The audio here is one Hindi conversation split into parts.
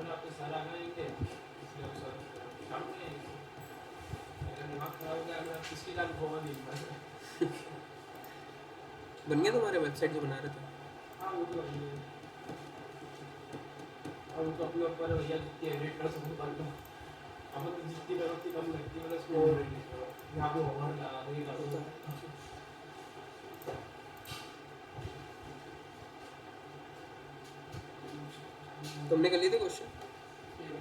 आपके सर आ जाएंगे इसलिए हम सर काम नहीं आएंगे। मेरा दिमाग खराब हो गया, मैं किसकी जान खोवा नहीं पाया। बन गया तुम्हारे वेबसाइट जो बना रहे थे? हाँ वो तो है। अब तो अपने ऊपर भैया जितनी एडिट कर सकूँ कर लो। अब तो जितनी करो उतनी कम लगती है, मतलब इसको और एडिट करो, यहाँ पे ओवर लगा दो, ये कर दो। तुमने कर लिए थे क्वेश्चन? ठीक है।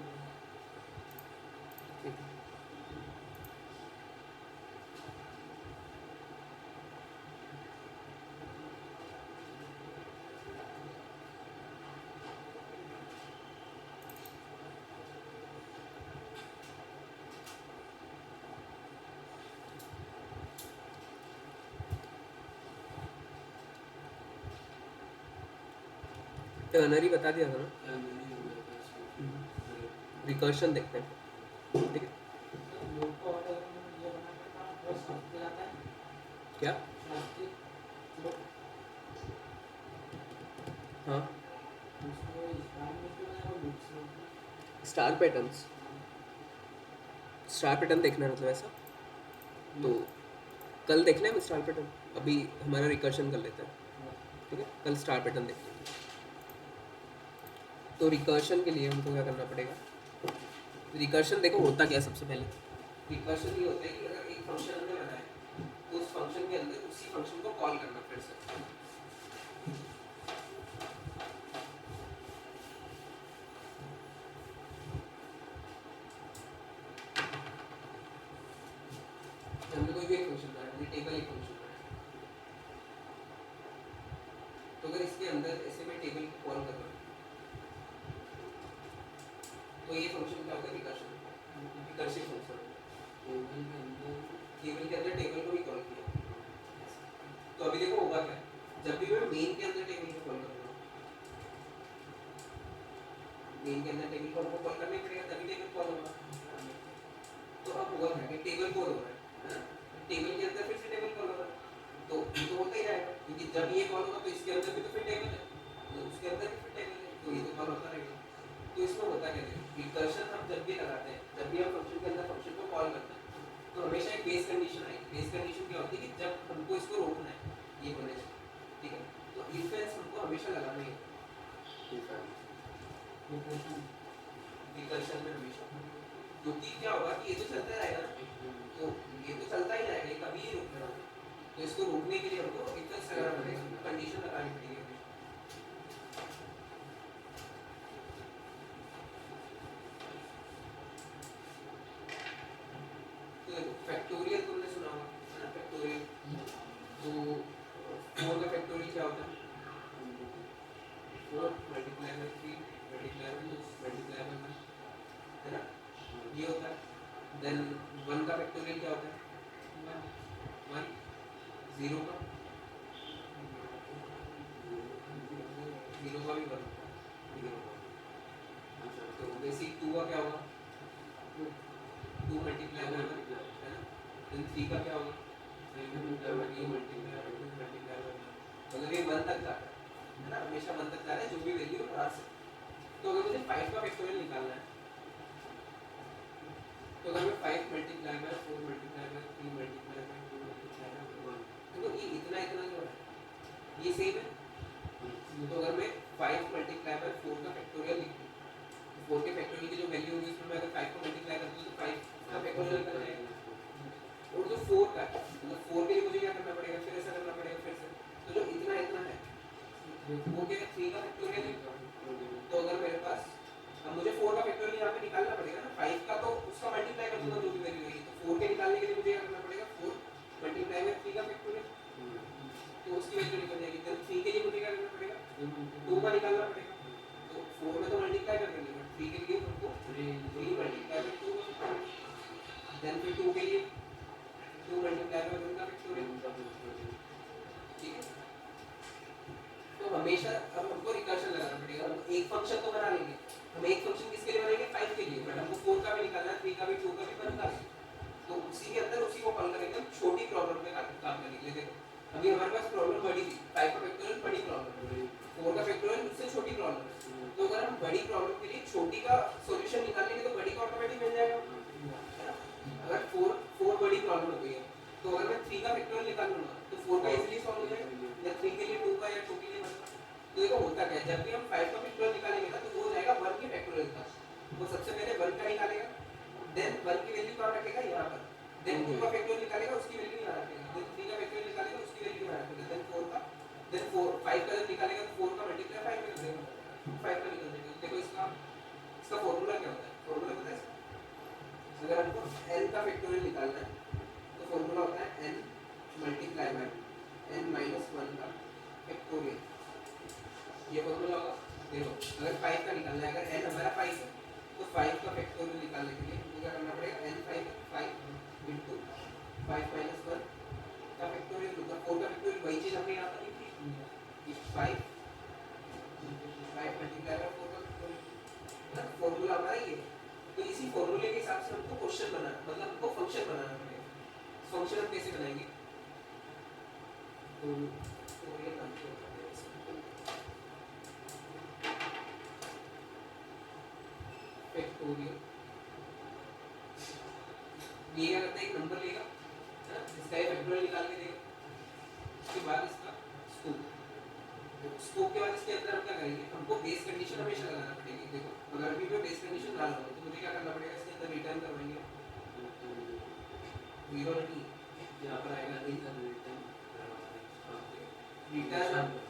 टर्नरी बता दिया था ना? रिकर्शन देखते हैं, ठीक है? क्या? हाँ, स्टार पैटर्न्स, स्टार पैटर्न देखना है मतलब ऐसा? तो कल देख लें हम स्टार पैटर्न, अभी हमारा रिकर्शन कर लेते हैं, ठीक है? कल स्टार पैटर्न देखते हैं। तो रिकर्शन के लिए हमको क्या करना पड़ेगा? रिकर्शन देखो होता क्या है सबसे पहले। रिकर्शन ये होता है कि अगर एक फंक्शन हमने बनाया तो उस फंक्शन के अंदर उसी फंक्शन को कॉल करना फिर से। हमने कोई भी एक फंक्शन बनाया, हमने टेबल एक फंक्शन बनाया, तो अगर इसके अंदर ऐसे मैं टेबल को कॉल कर रहा हूँ तो ये फंक्शन क्या होगा? Recursion, recursive function. टेबल के अंदर टेबल को भी कॉल किया। तो अभी देखो होगा क्या, जब भी मैं मेन के अंदर टेबल को कॉल करूँगा, मेन के अंदर टेबल को हमको कॉल करना ही पड़ेगा तभी टेबल कॉल होगा। तो अब होगा क्या कि टेबल कॉल हो रहा है ना, टेबल के अंदर फिर से टेबल कॉल हो रहा है, तो ये तो होता ही रहेगा क्योंकि जब ये कॉल होगा तो इसके अंदर भी तो फिर टेबल है, तो उसके अंदर भी फिर टेबल है, तो ये तो कॉल होता रहेगा। तो इसमें होता क्या है, रिकर्शन हम जब भी लगाते हैं, जब भी हम फंक्शन के अंदर फंक्शन को कॉल करते हैं, तो हमेशा एक बेस कंडीशन आएगी। बेस कंडीशन क्या होती है कि जब हमको इसको रोकना है ये होने से, ठीक है? तो इफ एल्स हमको हमेशा लगाना ही है रिकर्शन में हमेशा, क्योंकि क्या होगा कि ये तो चलता रहेगा ना, तो ये तो चलता ही रहेगा, ये कभी ही रुकना है। तो इसको रोकने के लिए हमको इफ एल्स लगाना पड़ेगा, कंडीशन लगानी पड़ेगी। फैक्टोरियल तुमने सुना होगा है ना? फैक्टोरियल, तो 4 का फैक्टोरियल क्या होता है? 4 मल्टीप्लाई बाय 3 मल्टीप्लाई बाय 1 है ना, ये होता है। देन 1 का फैक्टोरियल क्या होता है? 1 0 का 0 का भी 1 होता है। तो बेसिक 2 का क्या होगा? 2 मल्टीप्लाई बाय 1 है ना। देन 3 का क्या होगा? 3 मल्टीप्लाई बाय 2 मल्टीप्लाई बाय 1, मतलब ये 1 तक जाता है ना, हमेशा 1 तक जा रहा है जो भी वैल्यू है वहां से। तो अगर मुझे 5 का फैक्टोरियल निकालना है, तो अगर मैं 5 multiply by 4 multiply by 3 multiply by 2 multiply by 1, तो ये इतना इतना जो है ये सेम है। तो अगर मैं 5 मल्टीप्लाई बाय 4 का फैक्टोरियल लिखूं, 4 के फैक्टोरियल की जो वैल्यू होगी उसमें मैं अगर 5 को मल्टीप्लाई कर दूं तो 5 का फैक्टोरियल निकल जाएगा। और जो 4 का है, मतलब 4 के लिए मुझे क्या करना पड़ेगा? फिर ऐसा करना पड़ेगा फिर से। तो जो इतना इतना है वो क्या है? 3 का फैक्टोरियल है। तो अगर मेरे पास, अब मुझे 4 का फैक्टोरियल यहाँ पे निकालना पड़ेगा ना, 5 का तो उसका मल्टीप्लाई कर दूंगा जो भी वैल्यू है, तो 4 के निकालने के लिए मुझे क्या करना पड़ेगा? 4 मल्टीप्लाई बाय 3 का फैक्टोरियल, तो उसकी वैल्यू निकल जाएगी। तो 3 के लिए मुझे क्या करना पड़ेगा? 2 का निकालना पड़ेगा। तो 4 में तो मल्टीप्लाई कर देंगे, बट 3 के लिए हमको 3 मल्टीप्लाई बाय 2 का फैक्टोरियल, देन फिर 2 के लिए 2 मल्टीप्लाई बाय 1 का फैक्टोरियल, ठीक है? तो हमेशा अब हमको रिकर्शन लगाना पड़ेगा। हम एक फंक्शन तो बना लेंगे, हम एक फंक्शन किसके लिए बनाएंगे? 5 के लिए, बट हमको 4 का भी निकालना है, 3 का भी, 2 का भी बनता है। तो उसी के अंदर उसी को कॉल करेंगे हम छोटी प्रॉब्लम पे काम करने के लिए। देखो अभी हमारे पास प्रॉब्लम बड़ी थी, 5 का फैक्टोरियल बड़ी प्रॉब्लम है, 4 का फैक्टोरियल उससे छोटी प्रॉब्लम। तो अगर हम बड़ी प्रॉब्लम के लिए छोटी का सॉल्यूशन निकालेंगे तो बड़ी का ऑटोमेटिक मिल जाएगा, है ना। अगर 4 बड़ी प्रॉब्लम हो गई है तो अगर मैं 3 का फैक्टोरियल निकाल लूंगा तो 4 का इजीली सॉल्व हो जाएगा, या 3 के लिए 2 का या 2 के लिए 1 का। तो देखो होता क्या है, जब भी हम 5 का फैक्टोरियल निकालेंगे ना तो वो हो जाएगा 1 के फैक्टोरियल का। वो सबसे पहले 1 का निकालेगा, देन 1 की वैल्यू कहां रखेगा, यहां पर, देन 2 का फैक्टोरियल निकालेगा, उसकी वैल्यू यहां रखेगा, देन 3 का फैक्टोरियल निकालेगा, उसकी वैल्यू यहां रखेगा, देन 4 का, देन 5 का जब निकालेगा तो 4 का मल्टीप्लाई 5 में कर देगा, 5 का निकल जाएगा। देखो इसका फॉर्मूला क्या होता है, फॉर्मूला पता है इसका? अगर हमको n का फैक्टोरियल निकालना है तो फॉर्मूला होता है n multiply by n minus 1 का फैक्टोरियल। ये फॉर्मूला होगा। देखो अगर 5 का निकालना है, अगर n हमारा 5 है तो 5 का फैक्टोरियल निकालने के लिए हमको क्या करना पड़ेगा, n 5 into 5 minus 1 का फैक्टोरियल होगा। 4 का फैक्टोरियल वही चीज हमने यहाँ पर लिखी, 5 मल्टीप्लाई बाय 4 का फैक्टोरियल, फॉर्मूला हमारा ये है। तो इसी फॉर्मूले के हिसाब से हमको क्वेश्चन बनाना, मतलब हमको फंक्शन बनाना पड़ेगा। फंक्शन हम कैसे बनाएंगे, तो ये नाम से फैक्टोरियल ये क्या करता है, एक नंबर लेगा, इसका ये फैक्टोरियल निकाल के देगा, उसके बाद इसका स्कोप, स्कोप के बाद इसके अंदर हम क्या करेंगे, हमको बेस कंडीशन हमेशा लगाना पड़ेगी। देखो अगर अभी मैं बेस कंडीशन डाल रहा हूँ तो मुझे क्या करना पड़ेगा, इसके अंदर रिटर्न करवाएंगे 0 नहीं, यहाँ पर आएगा रिटर्न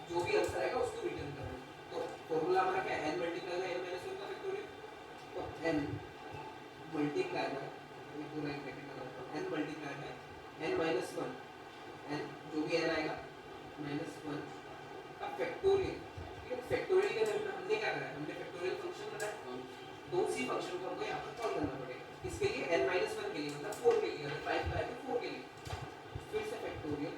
जो भी आंसर आएगा उसको रिटर्न करना। तो फॉर्मूला हमारा क्या है, n multiply by n minus 1 का फैक्टोरियल, तो n मल्टीप्लाई बाय पूरा एक ब्रैकेट लगाता हूं, n multiply by n minus 1, n जो भी n आएगा माइनस 1 का फैक्टोरियल। ठीक है, फैक्टोरियल के अंदर हमने क्या करा है, हमने फैक्टोरियल फंक्शन बनाया, तो उसी फंक्शन को हमको यहाँ पर कॉल करना पड़ेगा। इसके लिए n माइनस 1 के लिए मतलब 4 के लिए, अगर 5 का है तो 4 के लिए फिर से factorial,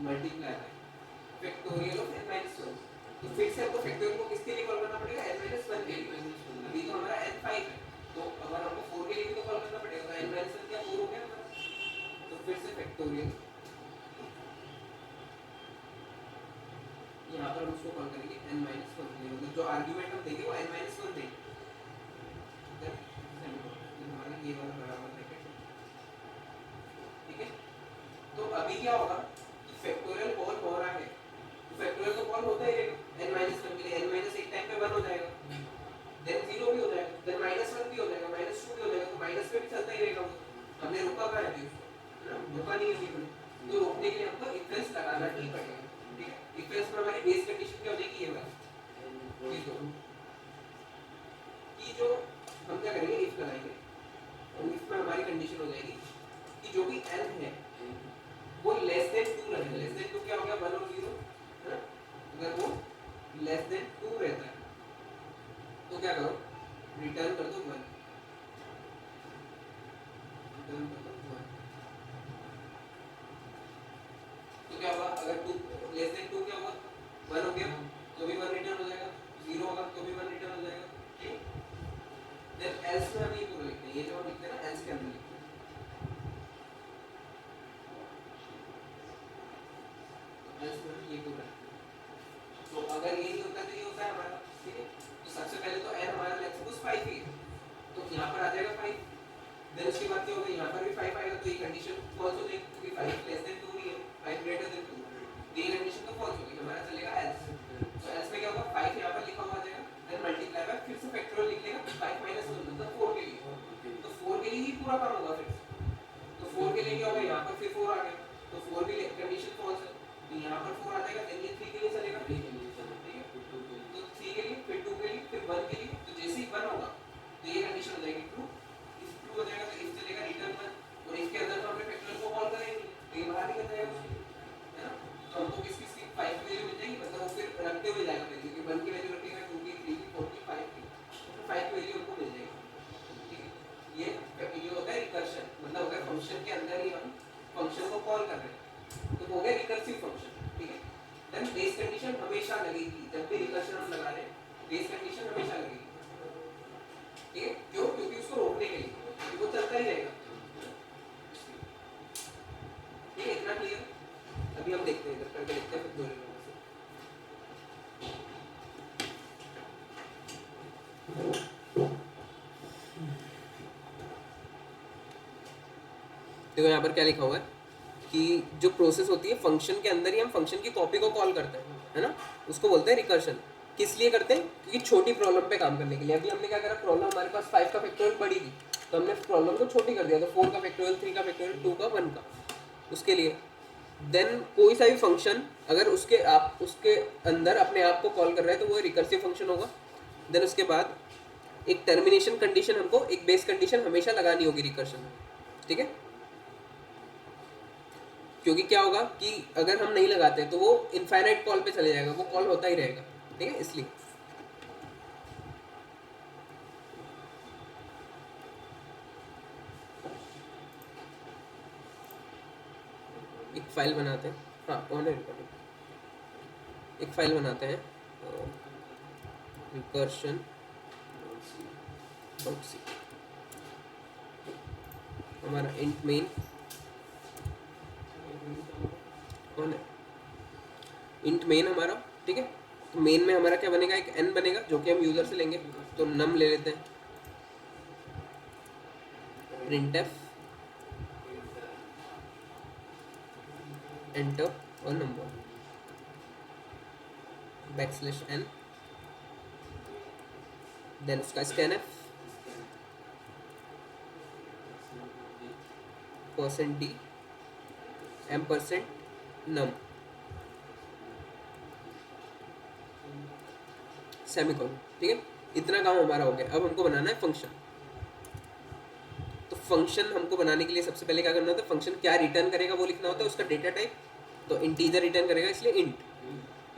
multiply by factorial of n minus 1। तो फिर से हमको फैक्टोरियल को किसके लिए कॉल करना पड़ेगा, n माइनस 1 के लिए। अभी तो हमारा n 5 है, तो अगर हमको 4 के लिए भी तो कॉल करना पड़ेगा, तो n माइनस 1 क्या 4 हो गया हमारा। तो फिर से फैक्टोरियल, यहाँ पर हम उसको कॉल करेंगे n माइनस 1 के लिए, मतलब जो आर्गुमेंट हम देंगे वो n माइनस 1 देंगे। हमारा ये वाला बराबर ब्रैकेट, ठीक है। तो अभी क्या होगा, फैक्टोरियल कॉल हो रहा है तो फैक्टोरियल तो कॉल होता ही रहेगा, n माइनस 1 के लिए n माइनस एक टाइम पे 1 हो जाएगा, देन 0 भी हो जाएगा, देन माइनस 1 भी हो जाएगा, माइनस 2 भी हो जाएगा, तो माइनस पे भी चलता ही रहेगा। हमने रोका कहाँ है, रोका नहीं है अभी, तो रोकने के लिए हमको इक्वल्स लगाना ही पड़ेगा। ठीक है, इक्वल्स में हमारी बेस कंडीशन क्या हो जाएगी, ये वाली, ये दो की जो हम क्या करेंगे, इफ लगाएंगे, और इफ में हमारी कंडीशन हो जाएगी कि जो भी n है वो लेस देन 2 रहेगा। लेस देन 2 क्या हो गया, 1 और 0, है ना। अगर वो लेस देन 2 रहता है तो क्या करो, रिटर्न कर दो 1, रिटर्न कर दो 1। तो क्या होगा, अगर 2 लेस देन 2 क्या होगा, 1 हो गया तो भी 1 रिटर्न हो जाएगा, 0 होगा तो भी 1 रिटर्न हो जाएगा। ठीक, देन एल्स में हमें ये पूरा लिखना है, ये जो हम लिखते हैं ना एल्स के अंदर लिखते हैं, ये पूरा। तो अगर ये नहीं होता तो ये होता है हमारा, ठीक है। तो सबसे पहले तो n हमारा लेट्स सपोज 5 ही है, तो यहाँ पर आ जाएगा 5, देन उसके बाद क्या होगा, यहाँ पर भी 5 आएगा, तो ये कंडीशन फॉल्स हो जाएगी क्योंकि 5 लेस देन 2 नहीं है, 5 ग्रेटर देन 2, ये कंडीशन तो फॉल्स होगी, हमारा चलेगा एल्स। तो एल्स में क्या होगा, 5 यहाँ पर लिखा हुआ आ जाएगा, देन मल्टीप्लाई बाय फिर से फैक्टोरियल लिख लेगा 5 माइनस 1 मतलब 4 के लिए, तो 4 के लिए ही पूरा काम होगा फिर से। तो 4 के लिए क्या होगा, यहाँ पर फिर 4 आ गया, तो 4 भी कंडीशन फॉल्स है, तो यहाँ पर 4 आ जाएगा, देन ये 3 के लिए चलेगा, ठीक है। तो 3 के लिए, फिर 2 के लिए, फिर 1 के लिए, तो जैसे ही 1 होगा तो ये कंडीशन हो जाएगी ट्रू। इफ ट्रू हो जाएगा तो इफ चलेगा रिटर्न 1, और इसके अंदर तो हमने फैक्टोरियल को कॉल करेंगे तो ये बाहर निकल जाएगा, है ना। तो हमको किस किस की 5 की वैल्यू मिल जाएगी, मतलब वो फिर रखते ये वाला फंक्शन को कॉल कर रहे हैं, तो हो गया रिकर्सिव फंक्शन, ठीक है। देन बेस कंडीशन हमेशा लगेगी, जब भी रिकर्शन हम लगा रहे हैं बेस कंडीशन हमेशा लगेगी, ठीक है। क्यों? क्योंकि उसको रोकने के लिए, क्योंकि वो चलता ही रहेगा, ठीक है। इतना क्लियर? अभी हम देखते हैं, इधर करके देखते हैं, फिर दो लोगों से। देखो यहाँ पर क्या लिखा हुआ है कि जो प्रोसेस होती है फंक्शन के अंदर ही हम फंक्शन की कॉपी को कॉल करते हैं, है ना, उसको बोलते हैं रिकर्शन। किस लिए करते हैं? क्योंकि छोटी प्रॉब्लम पे काम करने के लिए। अभी हमने क्या करा, प्रॉब्लम हमारे पास 5 का फैक्टोरियल बड़ी थी, तो हमने प्रॉब्लम को छोटी कर दिया, तो 4 का फैक्टोरियल, 3 का फैक्टोरियल, 2 का, 1 का, उसके लिए। देन कोई सा भी फंक्शन अगर उसके अंदर अपने आप को कॉल कर रहा है तो वो रिकर्सिव फंक्शन होगा। देन उसके बाद एक टर्मिनेशन कंडीशन, हमको एक बेस कंडीशन हमेशा लगानी होगी रिकर्शन में, ठीक है। क्योंकि क्या होगा कि अगर हम नहीं लगाते तो वो इनफाइनाइट कॉल पे चले जाएगा, वो कॉल होता ही रहेगा, ठीक है, इसलिए। एक फाइल बनाते हैं, हाँ ऑन है रिकॉर्डिंग। एक फाइल बनाते हैं रिकर्शन डॉट सी, हमारा इंट मेन कौन है, इंट मेन हमारा, ठीक है। तो मेन में हमारा क्या बनेगा, एक एन बनेगा जो कि हम यूजर से लेंगे, तो नम ले लेते हैं, printf एंटर और नंबर \n, देन उसका scanf %d %num सेमीकोलन, ठीक है। इतना काम हमारा हो गया। अब हमको बनाना है फंक्शन। तो फंक्शन हमको बनाने के लिए सबसे पहले क्या करना होता है, फंक्शन क्या रिटर्न करेगा वो लिखना होता है, उसका डेटा टाइप, तो इंटीजर रिटर्न करेगा इसलिए इंट।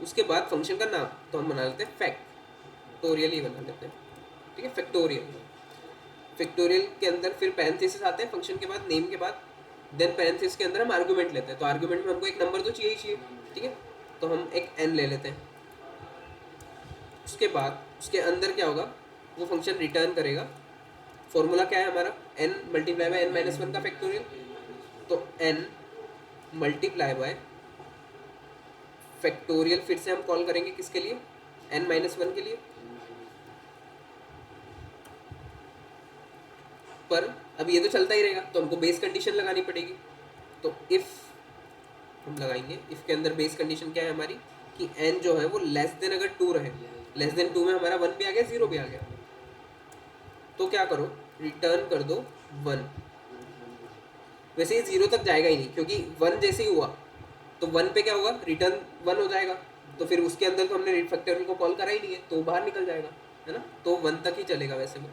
उसके बाद फंक्शन का नाम तो हम बना लेते हैं फैक्टोरियल ही बना लेते हैं, ठीक है, फैक्टोरियल। फैक्टोरियल के अंदर फिर पैरेंथेसिस आते हैं फंक्शन के बाद, नेम के बाद, देन पैरेंथेसिस के अंदर हम आर्गुमेंट लेते हैं, तो आर्गुमेंट में हमको एक नंबर तो चाहिए ही चाहिए, ठीक है, तो हम एक n ले लेते हैं। उसके बाद उसके अंदर क्या होगा, वो फंक्शन रिटर्न करेगा। फॉर्मूला क्या है हमारा, n multiply by n minus 1 का फैक्टोरियल, तो n मल्टीप्लाई बाय फैक्टोरियल, फिर से हम कॉल करेंगे किसके लिए, n माइनस 1 के लिए। पर अब ये तो चलता ही रहेगा, तो हमको बेस कंडीशन लगानी पड़ेगी। तो इफ हम लगाएंगे, इफ के अंदर बेस कंडीशन क्या है हमारी, कि n जो है वो लेस देन अगर 2 रहे, लेस देन 2 में हमारा 1 भी आ गया, 0 भी आ गया, तो क्या करो, रिटर्न कर दो 1। वैसे ये 0 तक जाएगा ही नहीं, क्योंकि 1 जैसे ही हुआ तो 1 पे क्या होगा, रिटर्न 1 हो जाएगा, तो फिर उसके अंदर तो हमने फैक्टोरियल को कॉल करा ही नहीं है, तो बाहर निकल जाएगा, है ना, तो 1 तक ही चलेगा वैसे में।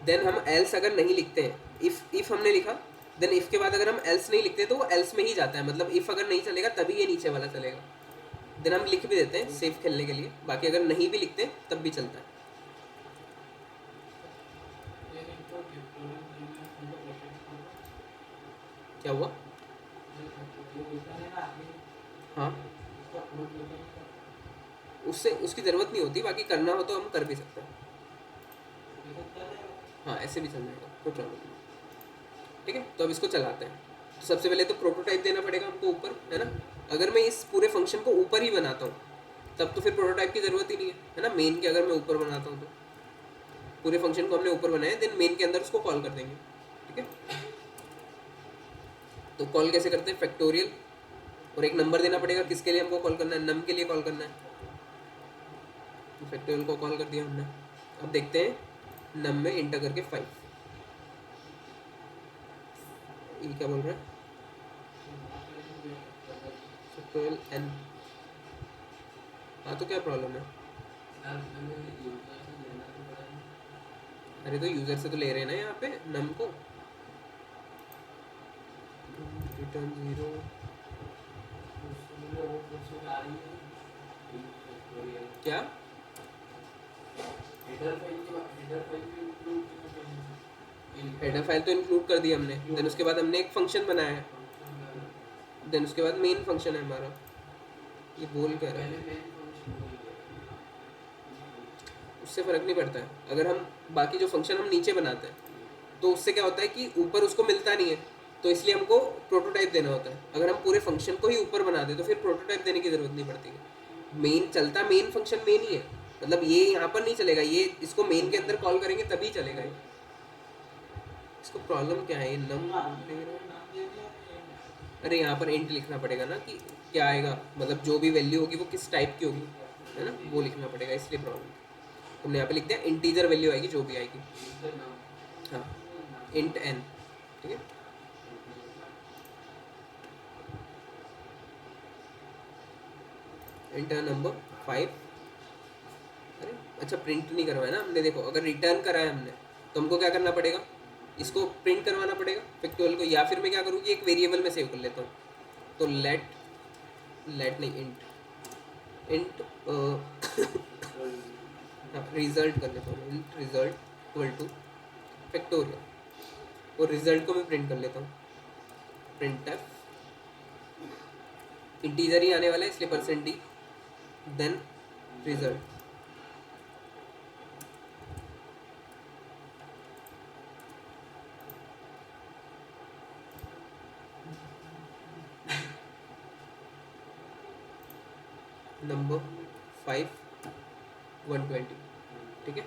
देन हम एल्स अगर नहीं लिखते हैं, इफ हमने लिखा, देन इफ के बाद अगर हम एल्स नहीं लिखते तो वो एल्स में ही जाता है, मतलब इफ अगर नहीं चलेगा तभी ये नीचे वाला चलेगा। देन हम लिख भी देते हैं सेफ खेलने के लिए, बाकी अगर नहीं भी लिखते तब भी चलता है। क्या हुआ, हाँ उससे उसकी ज़रूरत नहीं होती, बाकी करना हो तो हम कर भी सकते हैं, हाँ ऐसे भी चल जाएगा, कोई प्रॉब्लम नहीं, ठीक है। तो अब इसको चलाते हैं। तो सबसे पहले तो प्रोटोटाइप देना पड़ेगा हमको ऊपर, है ना। अगर मैं इस पूरे फंक्शन को ऊपर ही बनाता हूँ तब तो फिर प्रोटोटाइप की ज़रूरत ही नहीं है ना। मेन के अगर मैं ऊपर बनाता हूँ तो पूरे फंक्शन को हमने ऊपर बनाया, देन मेन के अंदर उसको कॉल कर देंगे, ठीक है। तो कॉल कैसे करते हैं, फैक्टोरियल, और एक नंबर देना पड़ेगा किसके लिए हमको कॉल करना है, नम के लिए कॉल करना है। तो फैक्टोरियल को कॉल कर दिया हमने। अब देखते हैं नम में इंटर करके 5, ये क्या बोल रहा है, फैक्टोरियल n, हाँ तो क्या प्रॉब्लम है, अरे तो यूजर से तो ले रहे हैं ना यहाँ पे नम को, रिटर्न 0, क्या हेडर फाइल तो इंक्लूड कर दी हमने, देन उसके बाद हमने एक फंक्शन बनाया है, देन उसके बाद मेन फंक्शन है हमारा। ये बोल क्या रहा है, उससे फ़र्क नहीं पड़ता है। अगर हम बाकी जो फंक्शन हम नीचे बनाते हैं तो उससे क्या होता है कि ऊपर उसको मिलता नहीं है, तो इसलिए हमको प्रोटोटाइप देना होता है। अगर हम पूरे फंक्शन को ही ऊपर बना दे तो फिर प्रोटोटाइप देने की ज़रूरत नहीं पड़ती है। मेन चलता, मेन फंक्शन मेन ही है, मतलब ये यहाँ पर नहीं चलेगा, ये इसको मेन के अंदर कॉल करेंगे तभी चलेगा ये। इसको प्रॉब्लम क्या है, ये नम ले रहा है। अरे यहाँ पर इंट लिखना पड़ेगा ना कि क्या आएगा, मतलब जो भी वैल्यू होगी वो किस टाइप की होगी, है ना, वो लिखना पड़ेगा, इसलिए प्रॉब्लम। तुमने यहाँ पे लिख दिया इंटीजर वैल्यू आएगी जो भी आएगी, हाँ, इंट एन, ठीक है। Inter number 5। अरे अच्छा, प्रिंट नहीं करवाया ना हमने, देखो अगर रिटर्न करा है हमने तो हमको क्या करना पड़ेगा, इसको प्रिंट करवाना पड़ेगा फैक्टोरियल को, या फिर मैं क्या करूँ कि एक वेरिएबल में सेव कर लेता हूँ। तो लेट नहीं, इंट रिजल्ट कर लेता हूँ, int result equal two factorial, और रिजल्ट को मैं प्रिंट कर लेता हूँ, प्रिंट एफ, इंटीजर ही आने वाला है इसलिए %d, देन रिजल्ट। नंबर 5 120, ठीक है।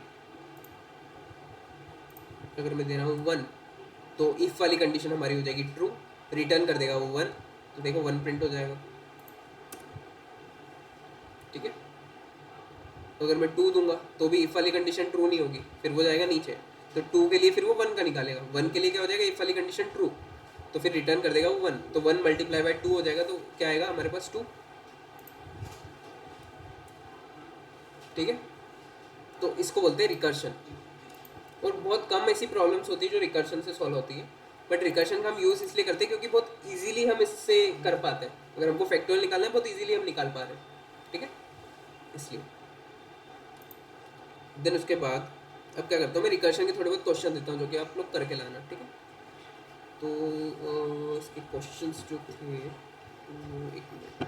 अगर मैं दे रहा हूँ 1 तो इफ वाली कंडीशन हमारी हो जाएगी ट्रू, रिटर्न कर देगा वो 1, तो देखो 1 प्रिंट हो जाएगा, ठीक है। तो अगर मैं 2 दूंगा तो भी इफ वाली कंडीशन ट्रू नहीं होगी, फिर वो जाएगा नीचे, तो 2 के लिए फिर वो 1 का निकालेगा, 1 के लिए क्या हो जाएगा, इफ वाली कंडीशन ट्रू, तो फिर रिटर्न कर देगा वो 1, तो 1 मल्टीप्लाई बाय 2 हो जाएगा, तो क्या आएगा हमारे पास 2, ठीक है। तो इसको बोलते हैं रिकर्शन, और बहुत कम ऐसी प्रॉब्लम्स होती है जो रिकर्शन से सॉल्व होती है, बट रिकर्शन का हम यूज़ इसलिए करते हैं क्योंकि बहुत इजीली हम इससे कर पाते हैं, अगर हमको फैक्टोरियल निकालना है बहुत इजीली हम निकाल पा रहे हैं, ठीक है, इसलिए। देन उसके बाद अब क्या करता हूँ मैं, रिकर्शन के थोड़े बहुत क्वेश्चन देता हूँ जो कि आप लोग करके लाना, ठीक है। तो इसके क्वेश्चंस जो थे, तो एक मिनट,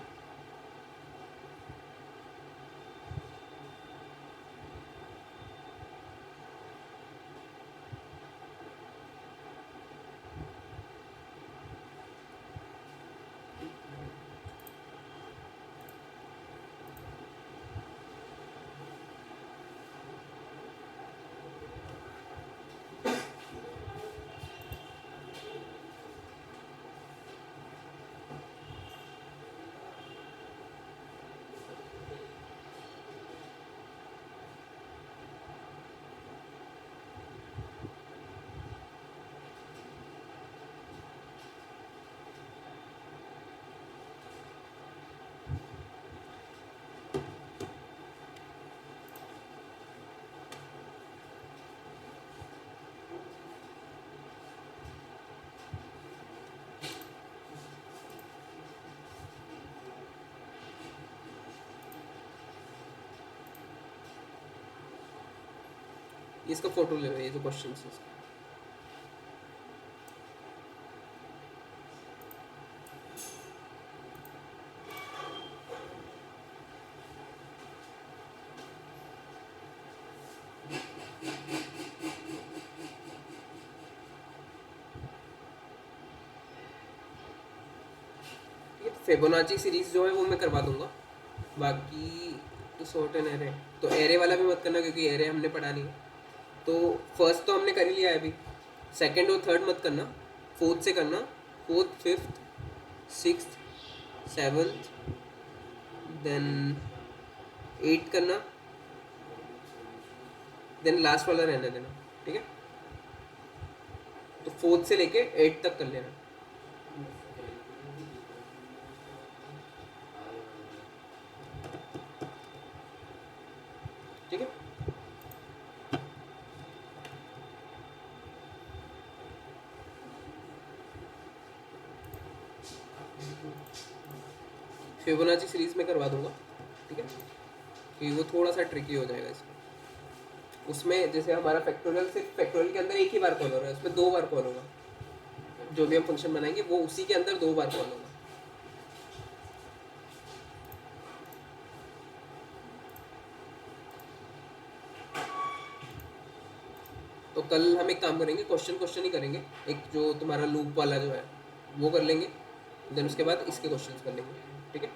इसका फोटो ले रहा है, ये जो क्वेश्चन है इसका। ये फिबोनाची सीरीज जो है वो मैं करवा दूंगा, बाकी तो सॉर्ट एंड एरे, तो एरे वाला भी मत करना क्योंकि एरे हमने पढ़ा नहीं है। तो फर्स्ट तो हमने कर ही लिया है अभी, सेकंड और थर्ड मत करना, फोर्थ से करना, fourth, fifth, sixth, seventh, then 8 करना, देन लास्ट वाला रहने देना, ठीक है। तो फोर्थ से लेके 8 तक कर लेना, ठीक है। फिबोनाची सीरीज में करवा दूंगा, ठीक है, क्योंकि वो थोड़ा सा ट्रिकी हो जाएगा इसमें। उसमें जैसे हमारा फैक्टोरियल सिर्फ फैक्टोरियल के अंदर एक ही बार कॉल हो रहा है, उसमें 2 बार कॉल होगा। जो भी हम फंक्शन बनाएंगे वो उसी के अंदर 2 बार कॉल होगा। तो कल हम एक काम करेंगे, क्वेश्चन ही करेंगे, एक जो तुम्हारा लूप वाला जो है वो कर लेंगे, देन उसके बाद इसके क्वेश्चंस कर लेंगे, ठीक है।